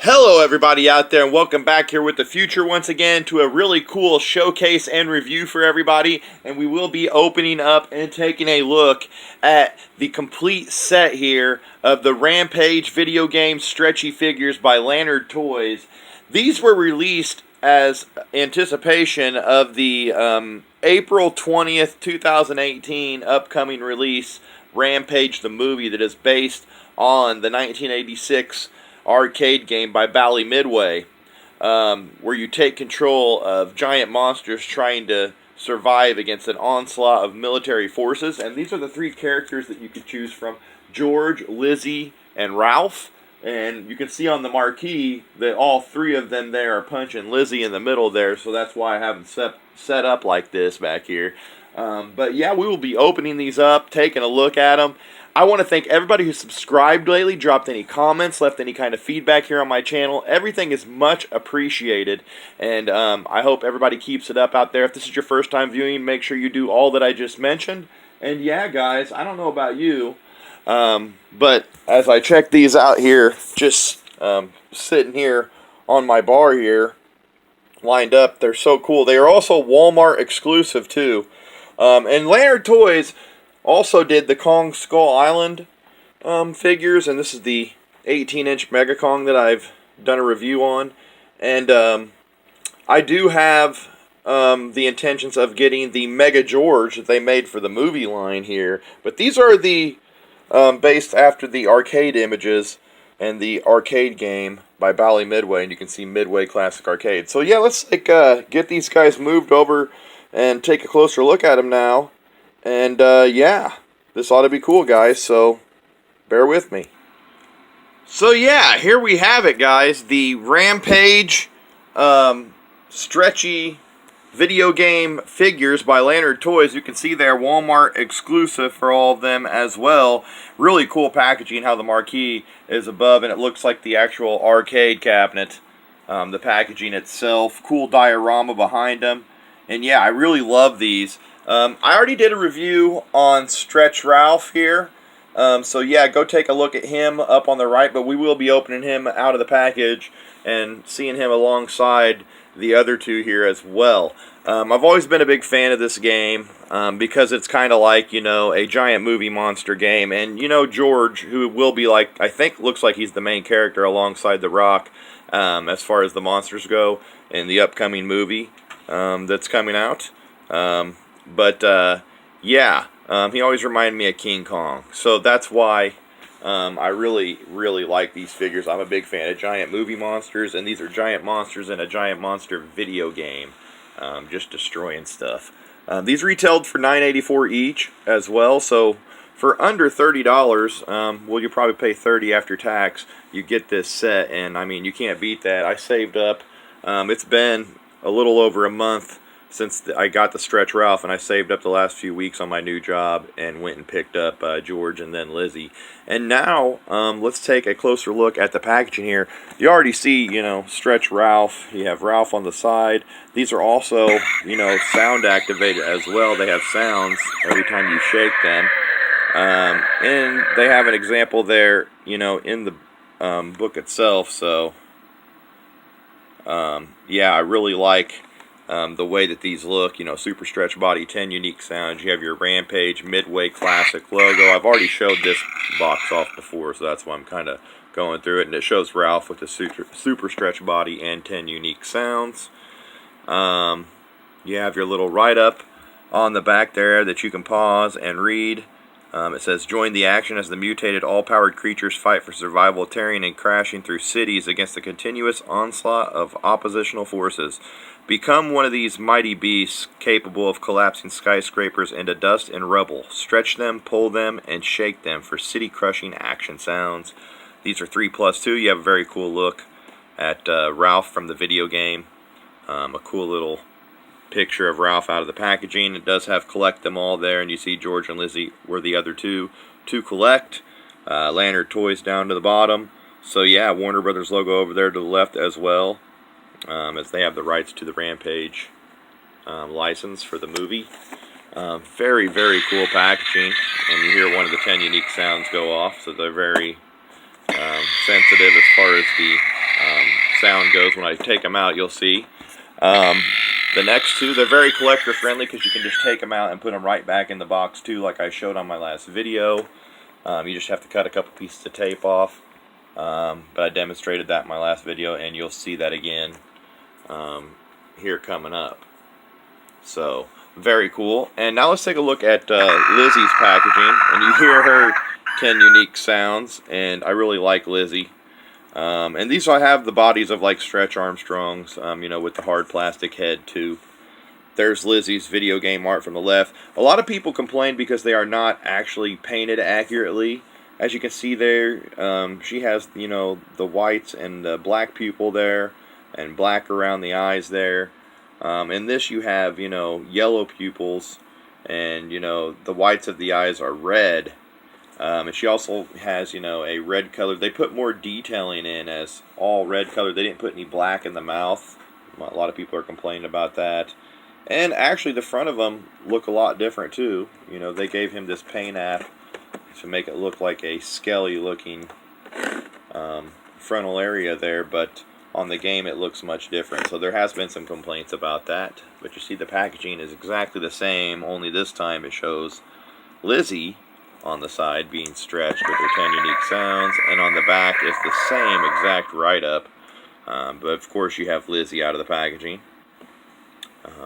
Hello everybody out there and welcome back here with the future once again to a really cool showcase and review for everybody, and we will be opening up and taking a look at the complete set here of the Rampage video game stretchy figures by Lanard Toys. These were released as anticipation of the April 20th 2018 upcoming release Rampage the movie that is based on the 1986 arcade game by Midway, where you take control of giant monsters trying to survive against an onslaught of military forces. And these are the three characters that you could choose from: George, Lizzie, and Ralph. And you can see on the marquee that all three of them there are punching Lizzie in the middle there, so that's why I have them set up like this back here. But yeah, we will be opening these up, taking a look at them. I want to thank everybody who subscribed lately, dropped any comments, left any kind of feedback here on my channel. Everything is much appreciated, and I hope everybody keeps it up out there. If this is your first time viewing, make sure you do all that I just mentioned. And yeah, guys, I don't know about you, but as I check these out here, just sitting here on my bar here, lined up, they're so cool. They are also Walmart exclusive too. And Lanard Toys also did the Kong Skull Island figures, and this is the 18-inch Mega Kong that I've done a review on. And I do have the intentions of getting the Mega George that they made for the movie line here. But these are the based after the arcade images and the arcade game by Midway, and you can see Midway Classic Arcade. So yeah, let's get these guys moved over and take a closer look at them now. And yeah, this ought to be cool, guys, so bear with me. So yeah, here we have it, guys. The Rampage stretchy video game figures by Lanard Toys. You can see they're Walmart exclusive for all of them as well. Really cool packaging, how the marquee is above, and it looks like the actual arcade cabinet. The packaging itself, cool diorama behind them. And yeah, I really love these. I already did a review on Stretch Ralph here. So yeah, go take a look at him up on the right, but we will be opening him out of the package and seeing him alongside the other two here as well. I've always been a big fan of this game because it's kind of like, you know, a giant movie monster game. And, you know, George, who will be like, I think looks like he's the main character alongside The Rock as far as the monsters go in the upcoming movie that's coming out. Yeah, he always reminded me of King Kong. So that's why I really, really like these figures. I'm a big fan of giant movie monsters, and these are giant monsters in a giant monster video game, just destroying stuff. These retailed for $9.84 each as well, so for under $30, well, you probably pay $30 after tax, you get this set, and I mean, you can't beat that. I saved up, it's been a little over a month since I got the Stretch Ralph, and I saved up the last few weeks on my new job and went and picked up George and then Lizzie. And now, let's take a closer look at the packaging here. You already see, you know, Stretch Ralph. You have Ralph on the side. These are also, you know, sound activated as well. They have sounds every time you shake them. And they have an example there, you know, in the book itself. So, yeah, I really like the way that these look. You know, super stretch body, 10 unique sounds. You have your Rampage Midway Classic logo. I've already showed this box off before, so that's why I'm kind of going through it. And it shows Ralph with the super stretch body and 10 unique sounds. You have your little write-up on the back there that you can pause and read. It says, join the action as the mutated, all-powered creatures fight for survival, tearing and crashing through cities against the continuous onslaught of oppositional forces. Become one of these mighty beasts, capable of collapsing skyscrapers into dust and rubble. Stretch them, pull them, and shake them for city-crushing action sounds. These are 3+2. You have a very cool look at Ralph from the video game. A cool little picture of Ralph out of the packaging. It does have collect them all there, and you see George and Lizzie were the other two to collect. Lanard Toys down to the bottom. So yeah, Warner Brothers logo over there to the left as well, as they have the rights to the Rampage license for the movie. Very, very cool packaging, and you hear one of the 10 unique sounds go off, so they're very sensitive as far as the sound goes when I take them out, you'll see. The next two, they're very collector friendly because you can just take them out and put them right back in the box too, like I showed on my last video. You just have to cut a couple pieces of tape off. But I demonstrated that in my last video, and you'll see that again here coming up. So, very cool. And now let's take a look at Lizzie's packaging. And you hear her 10 unique sounds, and I really like Lizzie. And these I have the bodies of like Stretch Armstrong's, you know, with the hard plastic head too. There's Lizzie's video game art from the left. A lot of people complain because they are not actually painted accurately. As you can see there, she has, you know, the whites and the black pupil there, and black around the eyes there. In this you have, you know, yellow pupils, and, you know, the whites of the eyes are red. And she also has, you know, a red color. They put more detailing in as all red color. They didn't put any black in the mouth. A lot of people are complaining about that. And actually the front of them look a lot different too. You know, they gave him this paint app to make it look like a skelly looking frontal area there, but on the game it looks much different. So there has been some complaints about that. But you see the packaging is exactly the same, only this time it shows Lizzie on the side being stretched with her 10 unique sounds, and on the back it's the same exact write-up. But of course you have Lizzie out of the packaging.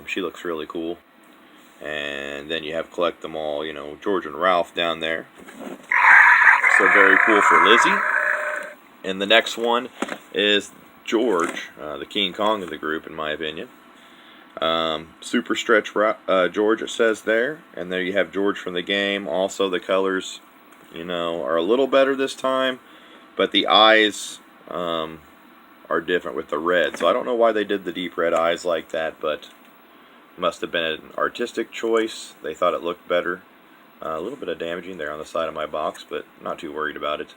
She looks really cool. And then you have Collect Them All, you know, George and Ralph down there. So very cool for Lizzie. And the next one is George, the King Kong of the group, in my opinion. Super Stretch George, it says there. And there you have George from the game. Also, the colors, you know, are a little better this time. But the eyes are different with the red. So I don't know why they did the deep red eyes like that, but must have been an artistic choice. They thought it looked better. A little bit of damaging there on the side of my box, but not too worried about it.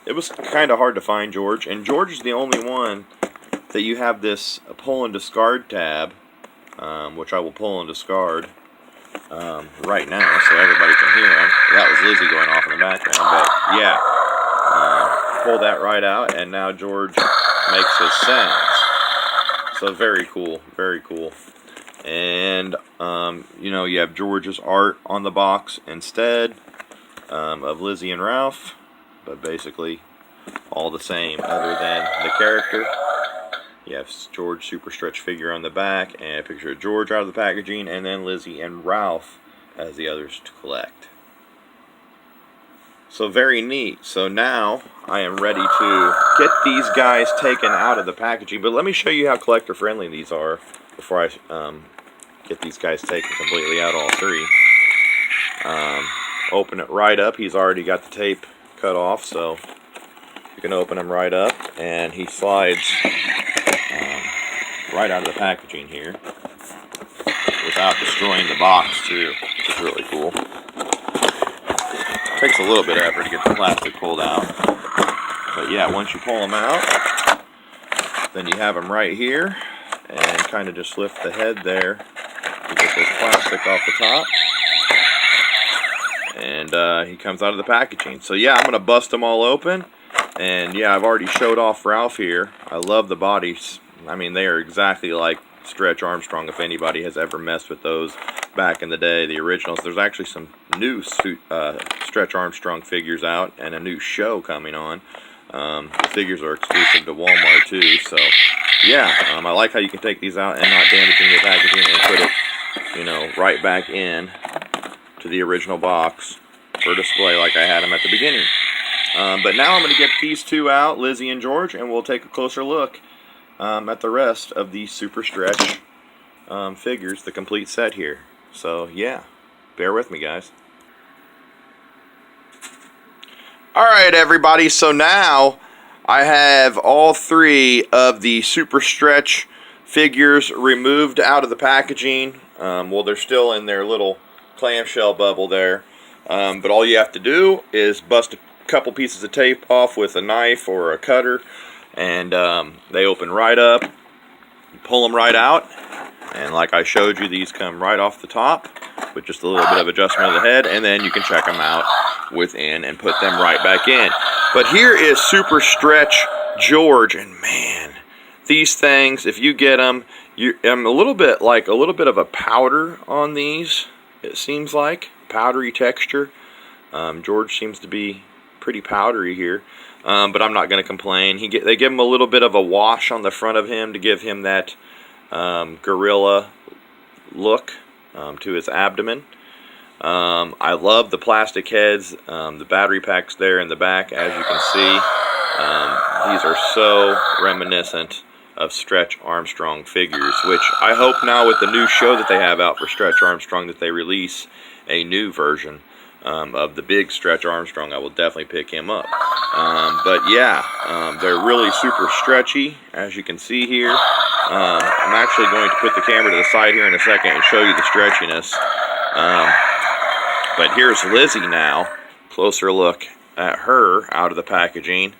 It was kind of hard to find George, and George is the only one that you have this pull and discard tab, which I will pull and discard right now so everybody can hear him. That was Lizzie going off in the background, but yeah, pull that right out, and now George makes his sounds. So very cool, very cool. And, you know, you have George's art on the box instead of Lizzie and Ralph, but basically all the same other than the character. You have George Super Stretch figure on the back, and a picture of George out of the packaging, and then Lizzie and Ralph as the others to collect. So very neat. So now I am ready to get these guys taken out of the packaging. But let me show you how collector friendly these are before I get these guys taken completely out, all three. Open it right up. He's already got the tape cut off, so you can open him right up, and he slides right out of the packaging here without destroying the box too, which is really cool. Takes a little bit of effort to get the plastic pulled out, but yeah, once you pull them out, then you have them right here, and kind of just lift the head there to get this plastic off the top, and he comes out of the packaging. So yeah, I'm going to bust them all open, and yeah, I've already showed off Ralph here. I love the bodies. I mean, they are exactly like Stretch Armstrong, if anybody has ever messed with those back in the day, the originals. There's actually some new Stretch Armstrong figures out, and a new show coming on. The figures are exclusive to Walmart too, so yeah, I like how you can take these out and not damaging the packaging, and put it, you know, right back in to the original box for display like I had them at the beginning. But now I'm going to get these two out, Lizzie and George, and we'll take a closer look at the rest of the Super Stretch figures, the complete set here. So yeah, bear with me, guys. Alright everybody, so now I have all three of the Super Stretch figures removed out of the packaging. Well, they're still in their little clamshell bubble there, but all you have to do is bust a couple pieces of tape off with a knife or a cutter, and they open right up. You pull them right out, and like I showed you, these come right off the top with just a little bit of adjustment of the head, and then you can check them out within and put them right back in. But here is Super Stretch George, and man, these things, if you get them, I'm a little bit of a powder on these. It seems like powdery texture. George seems to be pretty powdery here, but I'm not going to complain. They give him a little bit of a wash on the front of him to give him that gorilla look to his abdomen. I love the plastic heads, the battery packs there in the back, as you can see. These are so reminiscent of Stretch Armstrong figures, which I hope now with the new show that they have out for Stretch Armstrong that they release a new version of the big Stretch Armstrong. I will definitely pick him up. But yeah, they're really super stretchy, as you can see here. I'm actually going to put the camera to the side here in a second and show you the stretchiness. But here's Lizzie now. Closer look at her out of the packaging.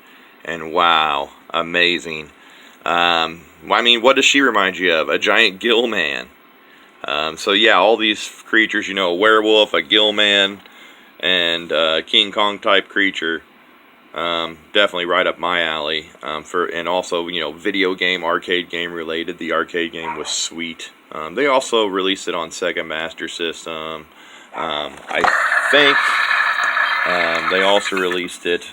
And wow, amazing. I mean, what does she remind you of? A giant gill man. So yeah, all these creatures, you know, a werewolf, a gill man, and King Kong type creature. Definitely right up my alley. And also, you know, video game, arcade game related. The arcade game was sweet. They also released it on Sega Master System. I think they also released it,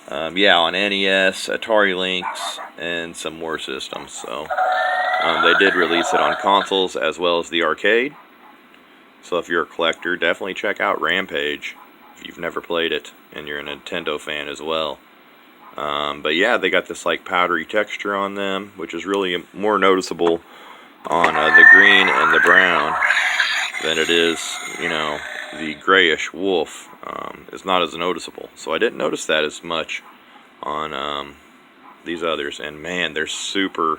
yeah, on NES, Atari Lynx, and some more systems. So they did release it on consoles as well as the arcade. So if you're a collector, definitely check out Rampage if you've never played it and you're a Nintendo fan as well. But yeah, they got this like powdery texture on them, which is really more noticeable on the green and the brown than it is, you know, the grayish wolf. Is not as noticeable. So I didn't notice that as much on these others. And man, they're super,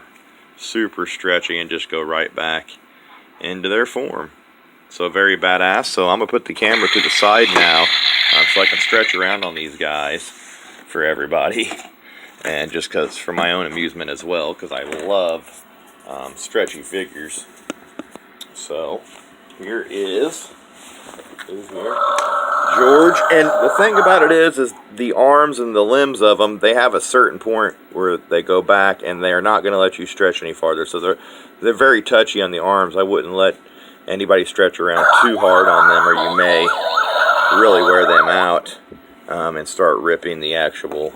super stretchy and just go right back into their form. So very badass. So I'm going to put the camera to the side now so I can stretch around on these guys for everybody. And just because for my own amusement as well, because I love stretchy figures. So here is George, and the thing about it is the arms and the limbs of them, they have a certain point where they go back, and they are not going to let you stretch any farther. So they're very touchy on the arms. I wouldn't let anybody stretch around too hard on them, or you may really wear them out and start ripping the actual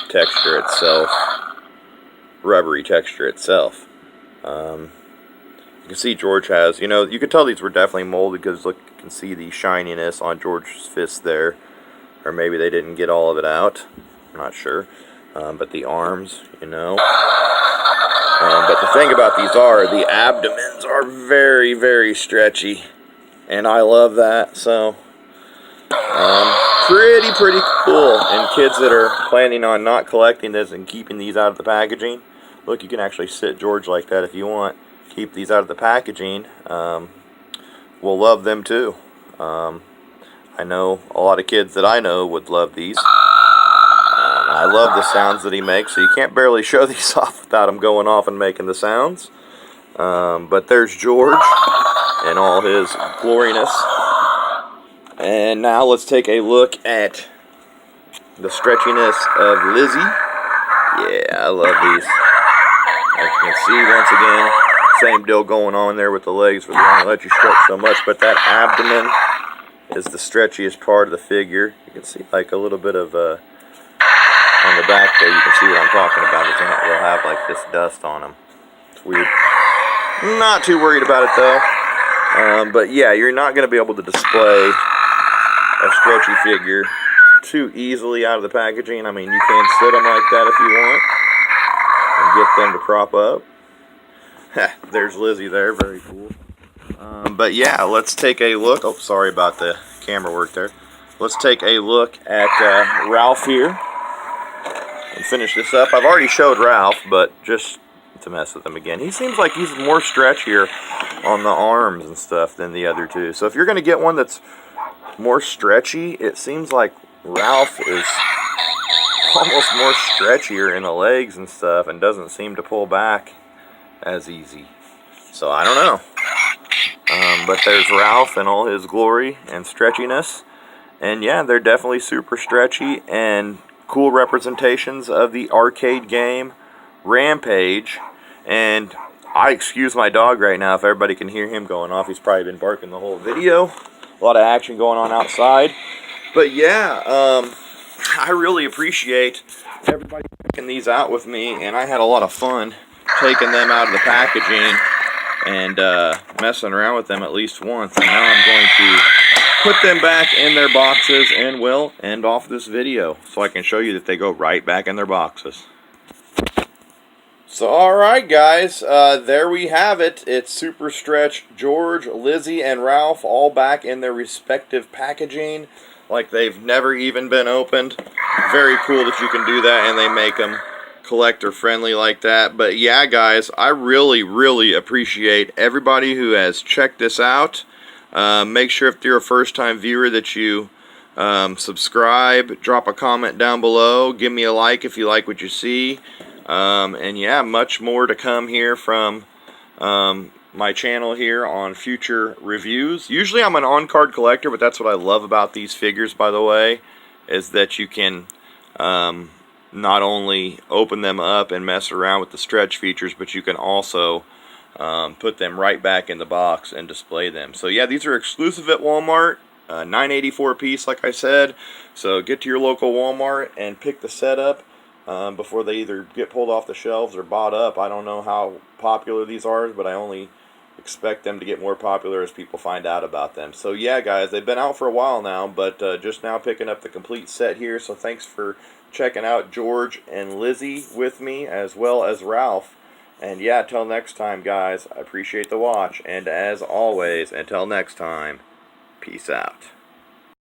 texture itself, rubbery texture itself. You can see George has, you know, you can tell these were definitely molded because look, you can see the shininess on George's fist there. Or maybe they didn't get all of it out. I'm not sure. But the arms, you know. But the thing about these are, the abdomens are very, very stretchy. And I love that, so pretty cool. And kids that are planning on not collecting this and keeping these out of the packaging, look, you can actually sit George like that if you want. Keep these out of the packaging. We'll love them too. I know a lot of kids that I know would love these. I love the sounds that he makes, so you can't barely show these off without him going off and making the sounds. But there's George in all his gloriness. And now let's take a look at the stretchiness of Lizzie. Yeah, I love these. As you can see, once again, same deal going on there with the legs where they don't let you stretch so much, but that abdomen is the stretchiest part of the figure. You can see like a little bit of on the back there, you can see what I'm talking about. They'll have like this dust on them. It's weird. Not too worried about it though. But yeah, you're not going to be able to display a stretchy figure too easily out of the packaging. I mean, you can sit them like that if you want and get them to prop up. There's Lizzie there, very cool. But yeah, let's take a look. Oh, sorry about the camera work there. Let's take a look at Ralph here and finish this up. I've already showed Ralph, but just to mess with him again. He seems like he's more stretchier on the arms and stuff than the other two. So if you're going to get one that's more stretchy, it seems like Ralph is almost more stretchier in the legs and stuff and doesn't seem to pull back as easy. So I don't know. But there's Ralph in all his glory and stretchiness. And yeah, they're definitely super stretchy and cool representations of the arcade game Rampage. And I excuse my dog right now if everybody can hear him going off. He's probably been barking the whole video. A lot of action going on outside. But yeah, I really appreciate everybody checking these out with me, and I had a lot of fun taking them out of the packaging and messing around with them at least once. And now I'm going to put them back in their boxes and will end off this video so I can show you that they go right back in their boxes. So alright guys, there we have it. It's Super Stretch George, Lizzie, and Ralph all back in their respective packaging like they've never even been opened. Very cool that you can do that and they make them collector friendly like that. But yeah guys, I really appreciate everybody who has checked this out. Make sure if you're a first time viewer that you subscribe, drop a comment down below, give me a like if you like what you see. And yeah, much more to come here from my channel here on future reviews. Usually I'm an on-card collector, but that's what I love about these figures, by the way, is that you can not only open them up and mess around with the stretch features, but you can also put them right back in the box and display them. So yeah, these are exclusive at Walmart. $9.84 a piece, like I said. So get to your local Walmart and pick the set up before they either get pulled off the shelves or bought up. I don't know how popular these are, but I only expect them to get more popular as people find out about them. So yeah guys, they've been out for a while now, but just now picking up the complete set here. So thanks for checking out George and Lizzie with me, as well as Ralph. And yeah, till next time guys, I appreciate the watch, and as always, until next time, peace out.